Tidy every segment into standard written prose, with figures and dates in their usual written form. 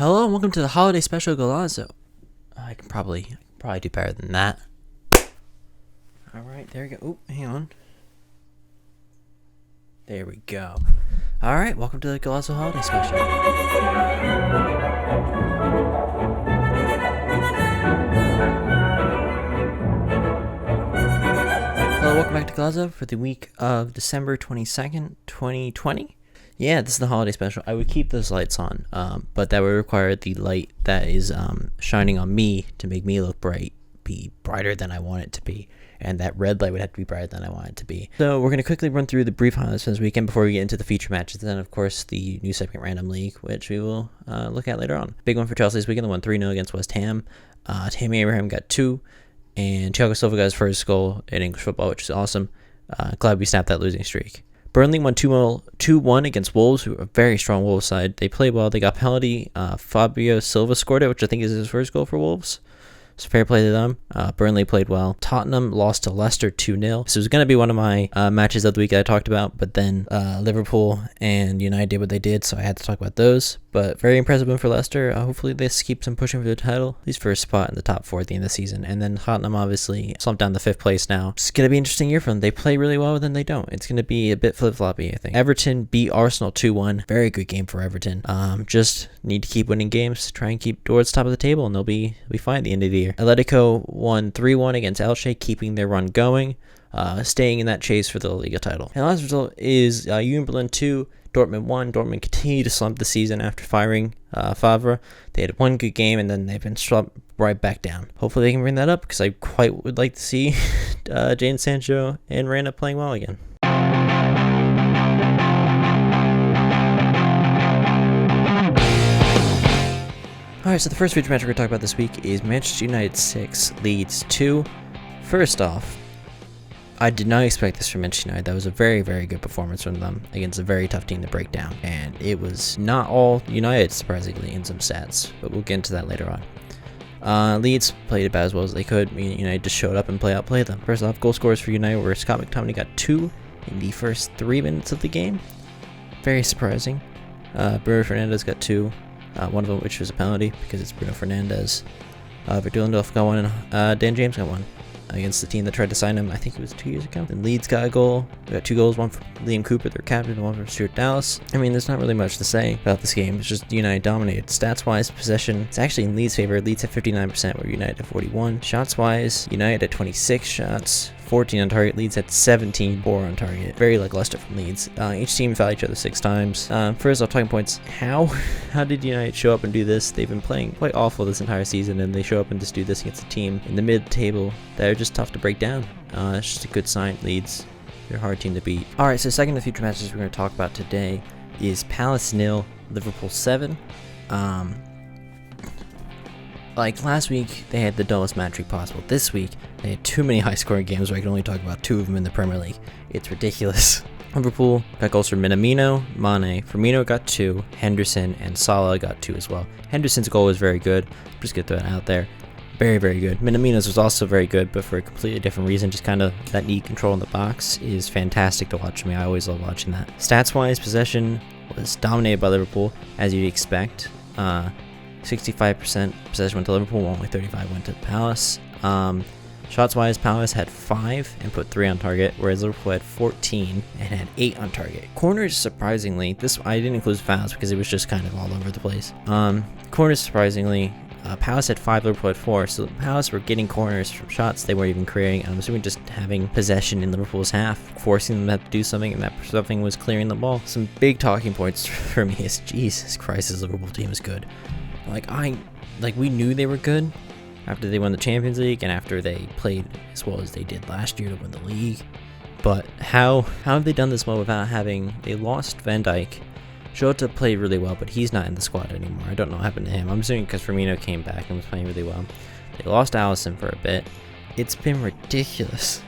Hello and welcome to the Holiday Special Golazo. I can probably do better than that. Alright, there we go. Oh, hang on. There we go. Alright, welcome to the Golazo Holiday Special. Hello, welcome back to Golazo for the week of December 22nd, 2020. Yeah, this is the holiday special. I would keep those lights on, but that would require the light that is shining on me to make me look bright be brighter than I want it to be, and that red light would have to be brighter than I want it to be. So we're going to quickly run through the brief highlights from this weekend before we get into the feature matches, and then of course the new segment Random League, which we will look at later on. Big one for Chelsea this weekend, the won 3-0 against West Ham. Tammy Abraham got 2, and Thiago Silva got his first goal in English football, which is awesome. Glad we snapped that losing streak. Burnley won 2-1 against Wolves, who are a very strong Wolves side. They played well. They got penalty. Fabio Silva scored it, which I think is his first goal for Wolves. So fair play to them. Burnley played well. Tottenham lost to Leicester 2-0. This was going to be one of my matches of the week that I talked about, but then Liverpool and United did what they did, so I had to talk about those. But very impressive win for Leicester. Hopefully this keeps them pushing for the title, at least for a spot in the top 4 at the end of the season. And then Tottenham obviously slumped down to 5th place now. It's going to be an interesting year for them. They play really well, but then they don't. It's going to be a bit flip-floppy, I think. Everton beat Arsenal 2-1. Very good game for Everton. Just need to keep winning games. Try and keep towards the top of the table, and they'll be fine at the end of the year. Atletico won 3-1 against Elche, keeping their run going, staying in that chase for the La Liga title. And the last result is Union Berlin 2, Dortmund 1. Dortmund continued to slump the season after firing Favre. They had one good game, and then they've been slumped right back down. Hopefully they can bring that up, because I quite would like to see Jadon Sancho and Reyna playing well again. Alright, so the first feature match we're going to talk about this week is Manchester United 6, Leeds 2. First off, I did not expect this from Manchester United. That was a very, very good performance from them against a very tough team to break down. And it was not all United, surprisingly, in some stats, but we'll get into that later on. Leeds played about as well as they could. United just showed up and outplayed them. First off, goal scorers for United were Scott McTominay got 2 in the first 3 minutes of the game. Very surprising. Bruno Fernandes got 2. One of them which was a penalty because it's Bruno Fernandes. Victor Lindelof got 1, and Dan James got 1 against the team that tried to sign him, I think it was 2 years ago. Then Leeds got a goal. We got 2 goals, one from Liam Cooper, their captain, and one from Stuart Dallas. I mean, there's not really much to say about this game. It's just United dominated. Stats-wise, possession, it's actually in Leeds' favor. Leeds at 59%, where United at 41. Shots-wise, United at 26 shots, 14 on target. Leeds at 17, 4 on target. Very like Leicester from Leeds. Each team fouled each other 6 times. First off, talking points. How did United show up and do this? They've been playing quite awful this entire season, and they show up and just do this against a team in the mid-table that are just tough to break down. It's just a good sign. Leeds, they're a hard team to beat. Alright, so second of the future matches we're going to talk about today is Palace 0, Liverpool 7. Like last week, they had the dullest match week possible. This week, they had too many high-scoring games where I can only talk about 2 of them in the Premier League. It's ridiculous. Liverpool got goals from Minamino, Mane. Firmino got 2. Henderson and Salah got 2 as well. Henderson's goal was very good. Just get that out there. Very, very good. Minamino's was also very good, but for a completely different reason. Just kind of that neat control in the box is fantastic to watch. I always love watching that. Stats-wise, possession was dominated by Liverpool, as you'd expect. 65% possession went to Liverpool, only 35% went to Palace. Shots-wise, Palace had 5 and put 3 on target, whereas Liverpool had 14 and had 8 on target. Corners, surprisingly, I didn't include fouls because it was just kind of all over the place. Corners, surprisingly, Palace had 5, Liverpool had 4, so Palace were getting corners from shots they weren't even creating. I'm assuming just having possession in Liverpool's half, forcing them to have to do something, and that something was clearing the ball. Some big talking points for me is, Jesus Christ, this Liverpool team is good. We knew they were good after they won the Champions League and after they played as well as they did last year to win the league. But how have they done this well without having... They lost Van Dijk. Jota played really well, but he's not in the squad anymore. I don't know what happened to him. I'm assuming because Firmino came back and was playing really well. They lost Alisson for a bit. It's been ridiculous.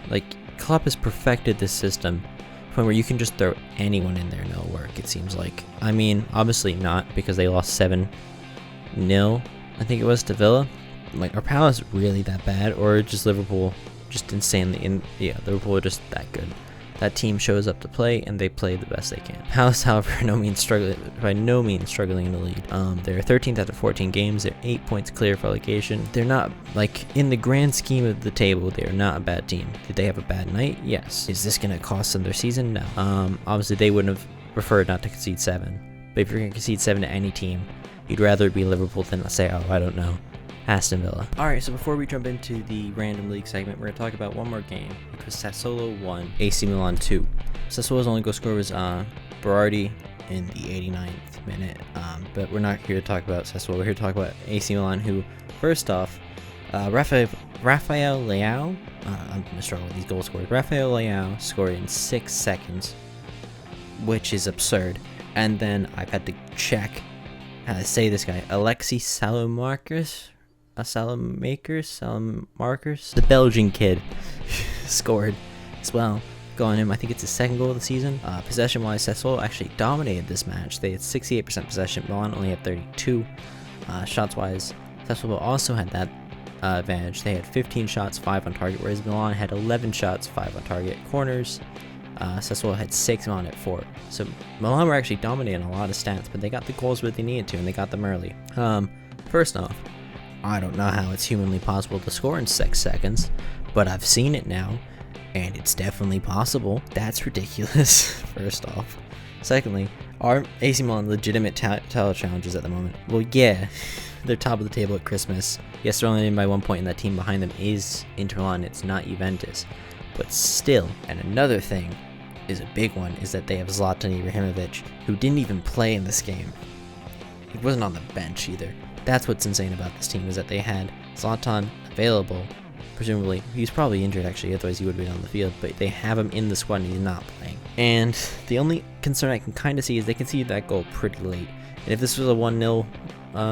Klopp has perfected this system to the point where you can just throw anyone in there and it'll work, it seems like. Obviously not, because they lost 7-0, I think it was, to Villa. Are Palace really that bad, or just Liverpool just insanely Liverpool are just that good? that team shows up to play and they play the best they can. Palace, however, by no means struggling in the lead. They're 13th out of 14 games. They're 8 points clear of relegation. They're not, like, in the grand scheme of the table, they're not a bad team. Did they have a bad night? Yes. Is this going to cost them their season? No. Obviously, they wouldn't have preferred not to concede 7. But if you're going to concede 7 to any team, you'd rather be Liverpool than, let's say, I don't know, Aston Villa. Alright, so before we jump into the random league segment, we're going to talk about one more game, which was Sassuolo 1, AC Milan 2. Sassuolo's only goal scorer was Berardi in the 89th minute, but we're not here to talk about Sassuolo. We're here to talk about AC Milan, who, first off, Rafael Leao, I'm going to struggle with these goal scorers. Rafael Leao scored in 6 seconds, which is absurd. And then I've had to check how to say this guy, Alexis Salamakers, the Belgian kid, scored as well. Go on him. I think it's his second goal of the season. Possession-wise, Sassuolo actually dominated this match. They had 68% possession. Milan only had 32. Shots-wise, Sassuolo also had that advantage. They had 15 shots, 5 on target, whereas Milan had 11 shots, 5 on target. Corners, Sassuolo had 6, Milan at 4. So Milan were actually dominating a lot of stats, but they got the goals where they needed to, and they got them early. First off, I don't know how it's humanly possible to score in 6 seconds, but I've seen it now, and it's definitely possible. That's ridiculous, first off. Secondly, are AC Milan legitimate title challenges at the moment? Well, yeah, they're top of the table at Christmas. Yes, they're only in by 1 point, and that team behind them is Inter Milan. It's not Juventus. But still, and another thing is a big one, is that they have Zlatan Ibrahimovic, who didn't even play in this game. He wasn't on the bench either. That's what's insane about this team, is that they had Zlatan available. Presumably, he's probably injured actually, otherwise he would have been on the field, but they have him in the squad and he's not playing. And the only concern I can kind of see is they conceded that goal pretty late. And if this was a 1-0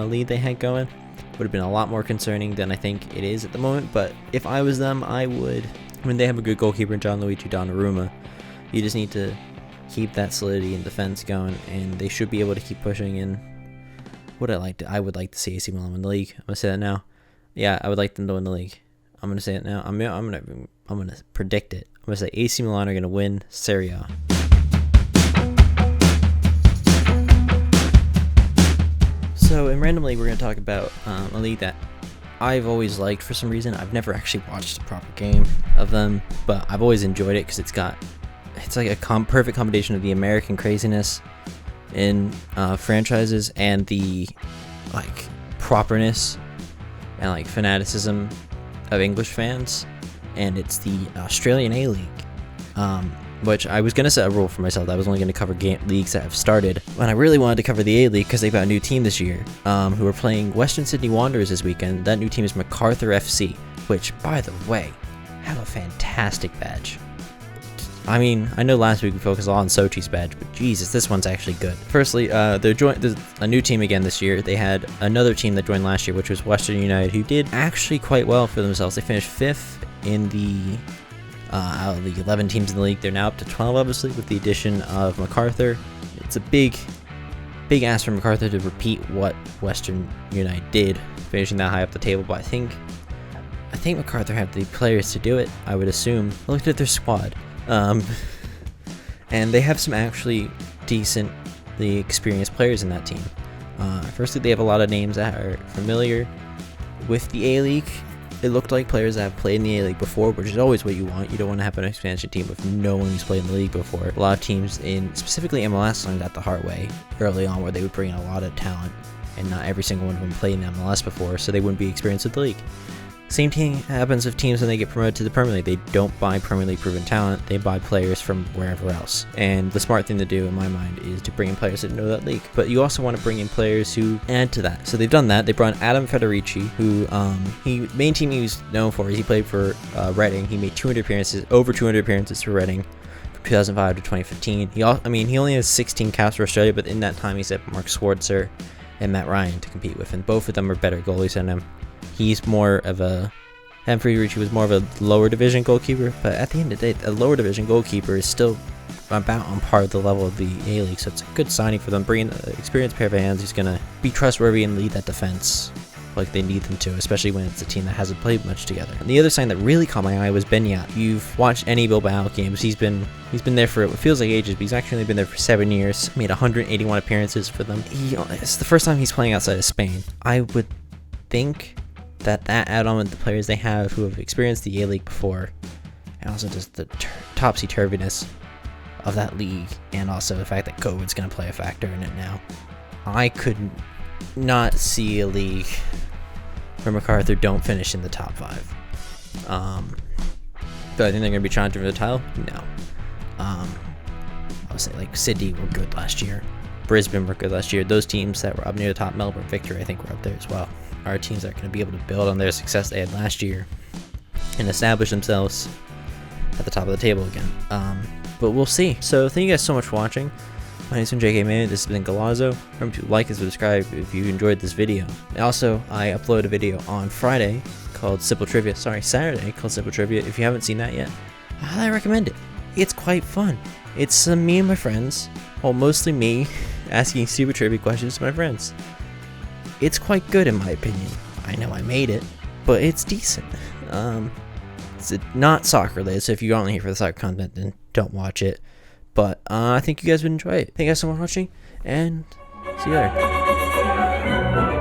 lead they had going, it would have been a lot more concerning than I think it is at the moment. But if I was them, I would. I mean, they have a good goalkeeper in Gianluigi Donnarumma. You just need to keep that solidity in defense going, and they should be able to keep pushing in. I would like to see AC Milan win the league. I'm gonna say that now. Yeah, I would like them to win the league. I'm gonna say it now. I'm gonna predict it. I'm gonna say AC Milan are gonna win Serie A. So in Random League, we're gonna talk about a league that I've always liked for some reason. I've never actually watched a proper game of them, but I've always enjoyed it because it's like a perfect combination of the American craziness in franchises and the like properness and like fanaticism of English fans, and it's the Australian A-League, which I was going to set a rule for myself that I was only going to cover leagues that have started, when I really wanted to cover the A-League because they've got a new team this year, who are playing Western Sydney Wanderers this weekend. That new team is MacArthur FC, which, by the way, have a fantastic badge. I mean, I know last week we focused a lot on Sochi's badge, but Jesus, this one's actually good. Firstly, there's a new team again this year. They had another team that joined last year, which was Western United, who did actually quite well for themselves. They finished 5th in the out of the 11 teams in the league. They're now up to 12, obviously, with the addition of MacArthur. It's a big ask for MacArthur to repeat what Western United did, finishing that high up the table, but I think MacArthur have the players to do it, I would assume. I looked at their squad. And they have some actually decently experienced players in that team. Firstly, they have a lot of names that are familiar with the A-League. It looked like players that have played in the A-League before, which is always what you want. You don't want to have an expansion team with no one who's played in the league before. A lot of teams, specifically MLS, learned that the hard way early on, where they would bring in a lot of talent, and not every single one of them played in MLS before, so they wouldn't be experienced with the league. Same thing happens with teams when they get promoted to the Premier League. They don't buy Premier League proven talent, they buy players from wherever else. And the smart thing to do, in my mind, is to bring in players that know that league. But you also want to bring in players who add to that. So they've done that. They brought in Adam Federici, who main team he was known for is he played for Reading. He made over 200 appearances for Reading from 2005 to 2015. He only has 16 caps for Australia, but in that time he's had Mark Schwarzer and Matt Ryan to compete with, and both of them are better goalies than him. He's more of a... Federici was more of a lower division goalkeeper, but at the end of the day, a lower division goalkeeper is still about on par with the level of the A-League, so it's a good signing for them, bringing an experienced pair of hands who's going to be trustworthy and lead that defense like they need them to, especially when it's a team that hasn't played much together. And the other sign that really caught my eye was Mannion. You've watched any Bilbao games, he's been there for what feels like ages, but he's actually been there for 7 years, made 181 appearances for them. It's the first time he's playing outside of Spain. I would think that add on with the players they have who have experienced the A-League before, and also just the topsy-turviness of that league, and also the fact that COVID's going to play a factor in it now. I could not see a league where MacArthur don't finish in the top 5. Do I think they're going to be trying for the title? No. I would say like Sydney were good last year. Brisbane were good last year. Those teams that were up near the top, Melbourne Victory, I think were up there as well, are teams that are going to be able to build on their success they had last year and establish themselves at the top of the table again. But we'll see. So thank you guys so much for watching. My name is JK Mannion. This has been Golazo. Remember to like and subscribe if you enjoyed this video. And also, I uploaded a video on Saturday called Simple Trivia. If you haven't seen that yet, I highly recommend it. It's quite fun. It's me and my friends, well, mostly me, asking stupid trivia questions to my friends. It's quite good in my opinion. I know I made it, but it's decent. It's not soccer related, so if you're only here for the soccer content, then don't watch it. But I think you guys would enjoy it. Thank you guys so much for watching, and see you later.